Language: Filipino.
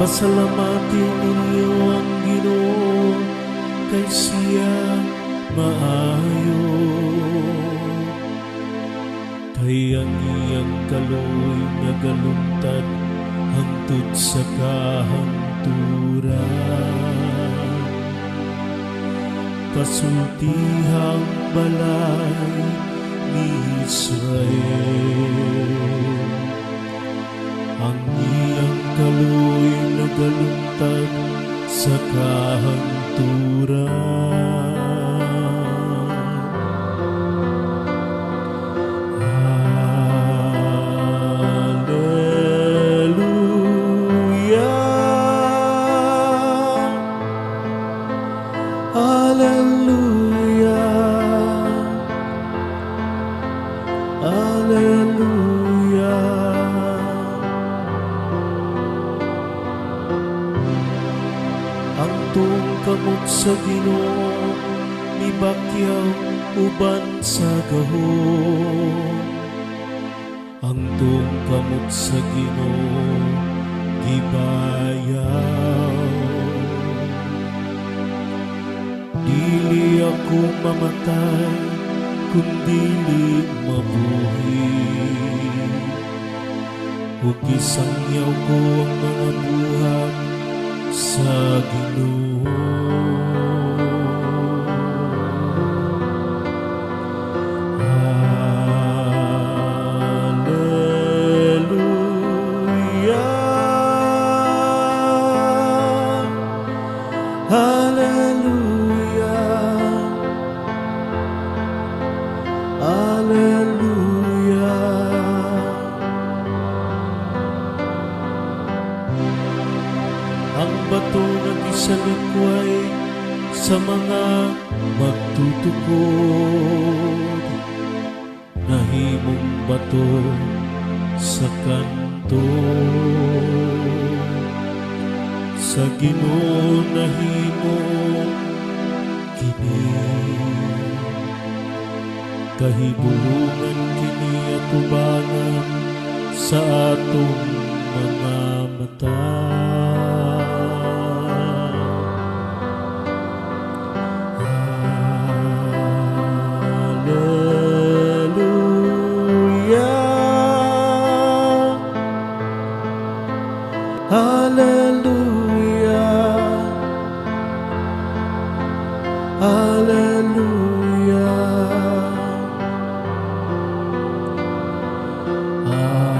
Pasalamatin ninyo ang Ginoo, kay siya maayo. Kay ang iyang kaloy nagaluntad hangtod sa kahanturan. Pasultihang balay ni Israel, ang iyang kaloy nagaluntad sa kahanturan. Hallelujah, hallelujah. Ang tuong kamot sa Ginoo, nibakyaw uban sa gahom. Ang tuong kamot sa Ginoo, gibayaw. Dili ako mamatay, kundili mabuhi. Ug gisangyaw ko ang mga buhat sa Ginoo. Hallelujah, hallelujah, hallelujah. Ang bato na isalikway sa mga magtutukod, nahimong bato sa kanto. Sa Ginoo nahimo kini, kahibulungan kini atubangan sa atong mga mata. Hallelujah, hallelujah, hallelujah, hallelujah.